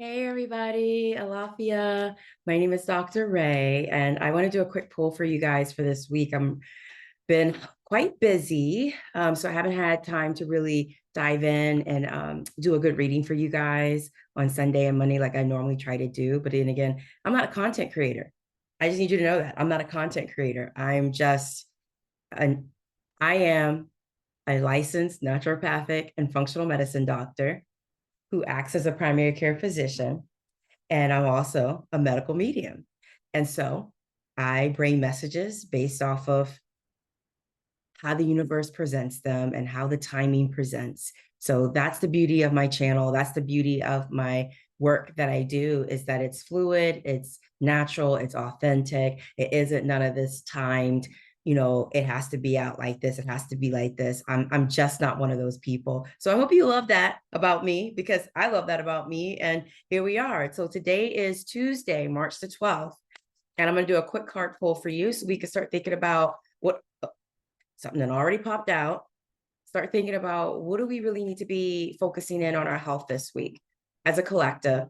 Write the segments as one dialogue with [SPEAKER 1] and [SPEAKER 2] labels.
[SPEAKER 1] Hey everybody, Alafia. My name is Dr. Ray, and I want to do a quick poll for you guys for this week. I'm been quite busy, so I haven't had time to really dive in and do a good reading for you guys on Sunday and Monday like I normally try to do. But then again, I'm not a content creator. I just need you to know that I'm not a content creator. An I am a licensed naturopathic and functional medicine doctor who acts as a primary care physician, and I'm also a medical medium. And so I bring messages based off of how the universe presents them and how the timing presents. So that's the beauty of my channel. That's the beauty of my work that I do, is that it's fluid, it's natural, it's authentic. It isn't none of this timed, it has to be out like this, it has to be like this. I'm just not one of those people. So I hope you love that about me, because I love that about me. And here we are. So today is Tuesday, March the 12th. And I'm going to do a quick card pull for you so we can start thinking about something that already popped out. Start thinking about, what do we really need to be focusing in on our health this week as a collective,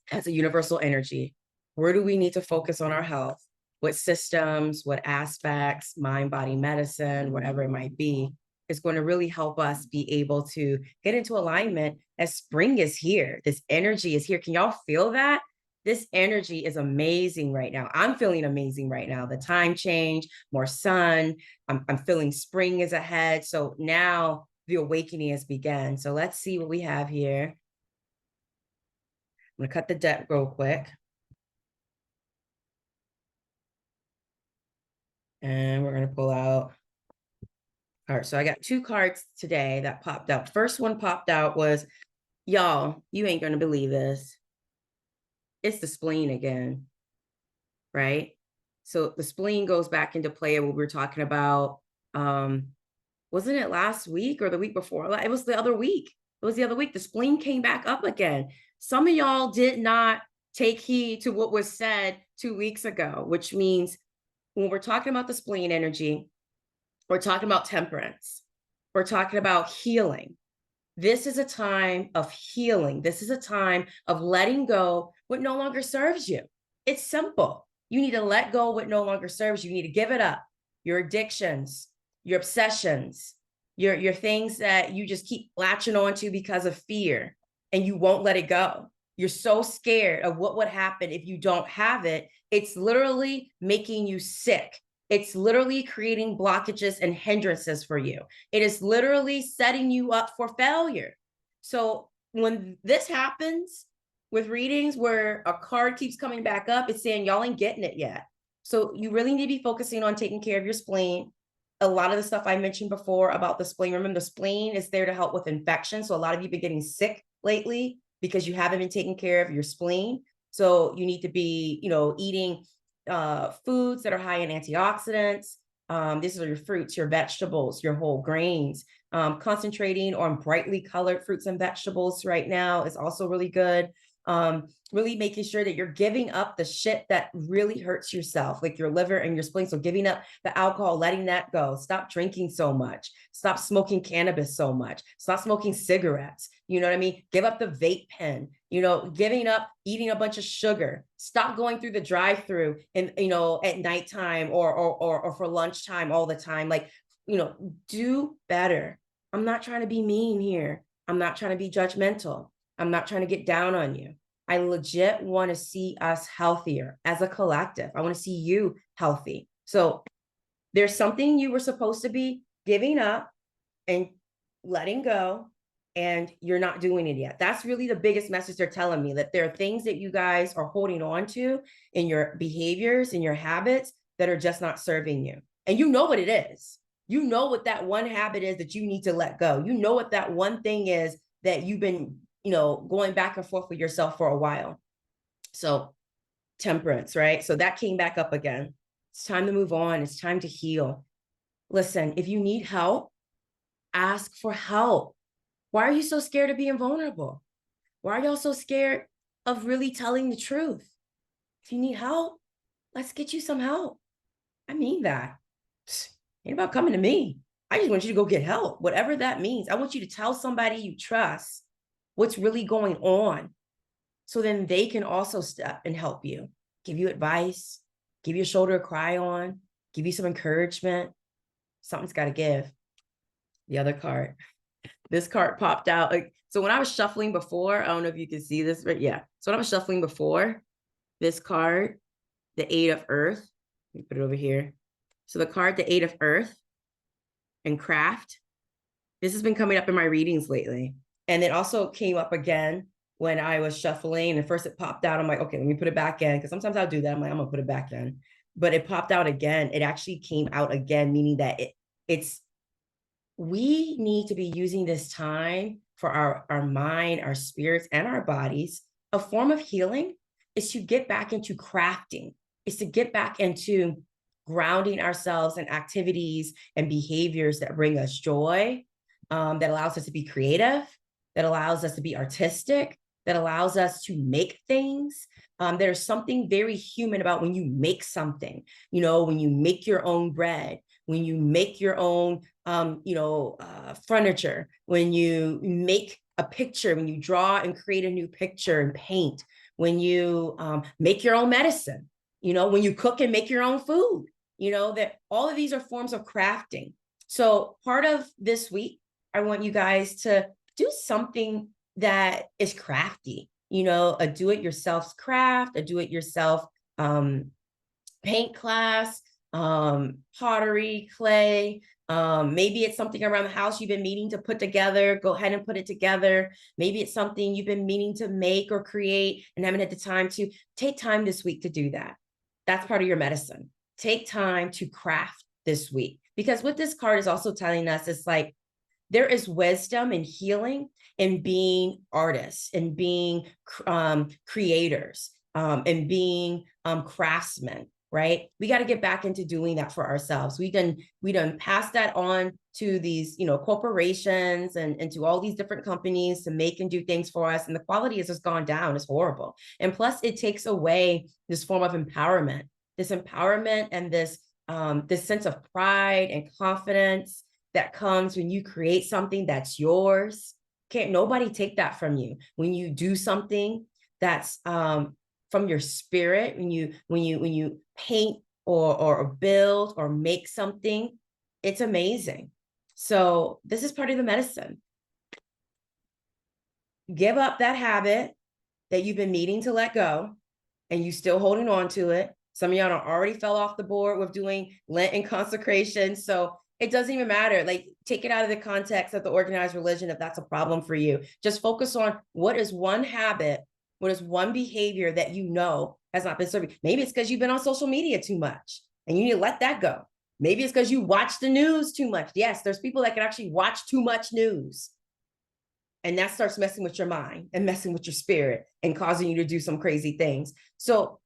[SPEAKER 1] as a universal energy? Where do we need to focus on our health? What systems, what aspects, mind, body, medicine, whatever it might be, is going to really help us be able to get into alignment as spring is here. This energy is here. Can y'all feel that? This energy is amazing right now. I'm feeling amazing right now. The time change, more sun. I'm feeling spring is ahead. So now the awakening has begun. So let's see what we have here. I'm going to cut the deck real quick. And we're going to pull out. All right, so I got two cards today that popped out. First one popped out was, y'all, you ain't going to believe this. It's the spleen again, right? So the spleen goes back into play what we were talking about. Wasn't it last week or the week before? It was the other week. It was the other week. The spleen came back up again. Some of y'all did not take heed to what was said 2 weeks ago, which means when we're talking about the spleen energy, we're talking about temperance. We're talking about healing. This is a time of healing. This is a time of letting go what no longer serves you. It's simple. You need to let go what no longer serves you. You need to give it up. Your addictions, your obsessions, your things that you just keep latching onto because of fear, and you won't let it go. You're so scared of what would happen if you don't have it. It's literally making you sick. It's literally creating blockages and hindrances for you. It is literally setting you up for failure. So when this happens with readings where a card keeps coming back up, it's saying y'all ain't getting it yet. So you really need to be focusing on taking care of your spleen. A lot of the stuff I mentioned before about the spleen, remember the spleen is there to help with infection. So a lot of you have been getting sick lately because you haven't been taking care of your spleen. So you need to be, eating foods that are high in antioxidants. These are your fruits, your vegetables, your whole grains. Concentrating on brightly colored fruits and vegetables right now is also really good. Really making sure that you're giving up the shit that really hurts yourself, like your liver and your spleen. So giving up the alcohol, letting that go. Stop drinking so much. Stop smoking cannabis so much. Stop smoking cigarettes. You know what I mean? Give up the vape pen, giving up eating a bunch of sugar. Stop going through the drive-through and, at nighttime or for lunchtime all the time. Like, do better. I'm not trying to be mean here. I'm not trying to be judgmental. I'm not trying to get down on you. I legit want to see us healthier as a collective. I want to see you healthy. So there's something you were supposed to be giving up and letting go, and you're not doing it yet. That's really the biggest message they're telling me, that there are things that you guys are holding on to in your behaviors, in your habits, that are just not serving you. And you know what it is. You know what that one habit is that you need to let go. You know what that one thing is that you've been going back and forth with yourself for a while. So temperance, right? So that came back up again. It's time to move on. It's time to heal. Listen, if you need help, ask for help. Why are you so scared of being vulnerable? Why are y'all so scared of really telling the truth? If you need help, let's get you some help. I mean that. Ain't about coming to me. I just want you to go get help, whatever that means. I want you to tell somebody you trust what's really going on. So then they can also step and help you, give you advice, give you a shoulder to cry on, give you some encouragement. Something's got to give. The other card. This card popped out. So when I was shuffling before, I don't know if you can see this, but yeah. So when I was shuffling before, this card, the Eight of Earth, let me put it over here. So the card, the Eight of Earth and Craft, this has been coming up in my readings lately. And it also came up again when I was shuffling. And first it popped out. I'm like, okay, let me put it back in. Because sometimes I'll do that. I'm like, I'm going to put it back in. But it popped out again. It actually came out again, meaning that we need to be using this time for our mind, our spirits, and our bodies. A form of healing is to get back into crafting, is to get back into grounding ourselves in activities and behaviors that bring us joy, that allows us to be creative, that allows us to be artistic, that allows us to make things. There's something very human about when you make something, when you make your own bread, when you make your own, furniture, when you make a picture, when you draw and create a new picture and paint, when you make your own medicine, when you cook and make your own food, that all of these are forms of crafting. So part of this week, I want you guys to do something that is crafty, a do-it-yourself craft, a do-it-yourself paint class, pottery, clay. Maybe it's something around the house you've been meaning to put together. Go ahead and put it together. Maybe it's something you've been meaning to make or create and haven't had the time to. Take time this week to do that. That's part of your medicine. Take time to craft this week. Because what this card is also telling us is like, there is wisdom and healing in being artists and being creators and being craftsmen, right? We got to get back into doing that for ourselves. We done passed that on to these, corporations and to all these different companies to make and do things for us. And the quality has just gone down. It's horrible. And plus it takes away this form of empowerment and this sense of pride and confidence that comes when you create something that's yours. Can't nobody take that from you. When you do something that's from your spirit, when you paint or build or make something, it's amazing. So this is part of the medicine. Give up that habit that you've been needing to let go and you still holding on to it. Some of y'all already fell off the board with doing Lent and consecration. So it doesn't even matter. Like, take it out of the context of the organized religion if that's a problem for you. Just focus on what is one habit, what is one behavior that has not been serving. Maybe it's because you've been on social media too much and you need to let that go. Maybe it's because you watch the news too much. Yes, there's people that can actually watch too much news. And that starts messing with your mind and messing with your spirit and causing you to do some crazy things. So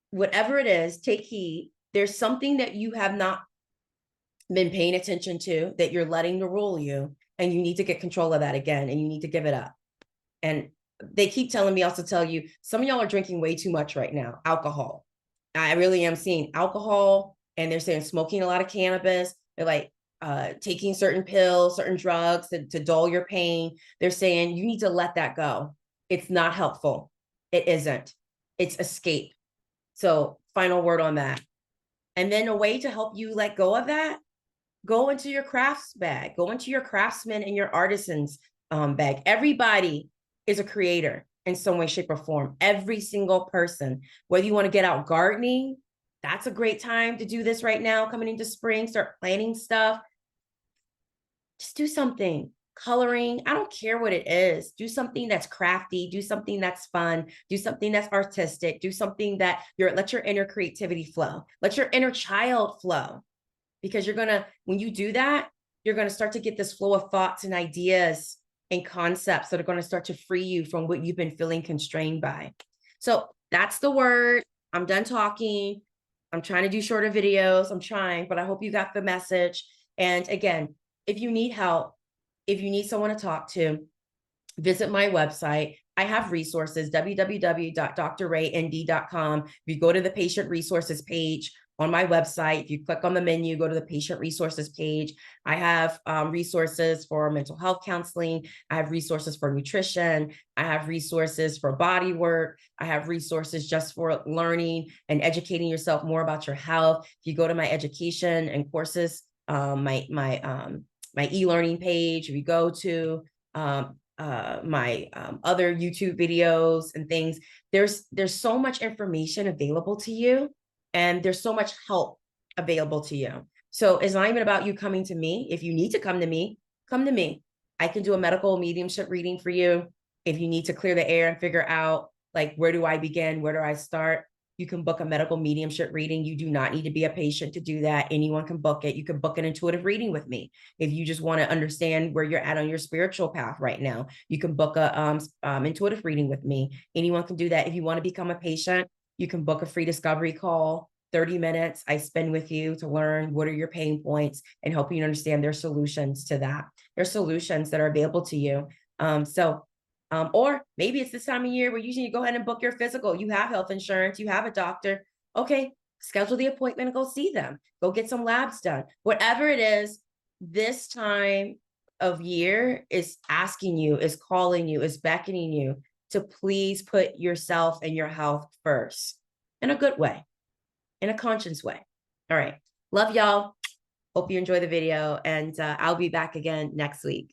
[SPEAKER 1] whatever it is, take heed. There's something that you have not been paying attention to that you're letting to rule you, and you need to get control of that again, and you need to give it up. And they keep telling me also tell you, some of y'all are drinking way too much right now. Alcohol. I really am seeing alcohol, and they're saying smoking a lot of cannabis. They're like taking certain pills, certain drugs to dull your pain. They're saying you need to let that go. It's not helpful. It isn't. It's escape. So final word on that. And then a way to help you let go of that, go into your crafts bag, go into your craftsman and your artisans bag. Everybody is a creator in some way, shape, or form. Every single person, whether you want to get out gardening, that's a great time to do this right now, coming into spring, start planting stuff. Just do something. Coloring, I don't care what it is. Do something that's crafty, do something that's fun, do something that's artistic, do something that let your inner creativity flow. Let your inner child flow. Because when you do that, you're going to start to get this flow of thoughts and ideas and concepts that are going to start to free you from what you've been feeling constrained by. So that's the word. I'm done talking. I'm trying to do shorter videos. I'm trying, but I hope you got the message. And again, if you need help, if you need someone to talk to, visit my website. I have resources, www.drraynd.com. If you go to the patient resources page, on my website. If you click on the menu, go to the patient resources page. I have resources for mental health counseling. I have resources for nutrition. I have resources for body work. I have resources just for learning and educating yourself more about your health. If you go to my education and courses, my e-learning page, if you go to my other YouTube videos and things, there's so much information available to you, and there's so much help available to you. So it's not even about you coming to me. If you need to come to me, come to me. I can do a medical mediumship reading for you. If you need to clear the air and figure out, like, where do I begin? Where do I start? You can book a medical mediumship reading. You do not need to be a patient to do that. Anyone can book it. You can book an intuitive reading with me. If you just want to understand where you're at on your spiritual path right now, you can book a intuitive reading with me. Anyone can do that. If you want to become a patient, you can book a free discovery call, 30 minutes I spend with you to learn what are your pain points and help you understand their solutions to that. There's solutions that are available to you. Or maybe it's this time of year where you need to go ahead and book your physical. You have health insurance, you have a doctor. Okay, schedule the appointment and go see them. Go get some labs done. Whatever it is, this time of year is asking you, is calling you, is beckoning you to please put yourself and your health first in a good way, in a conscious way. All right. Love y'all. Hope you enjoy the video, and I'll be back again next week.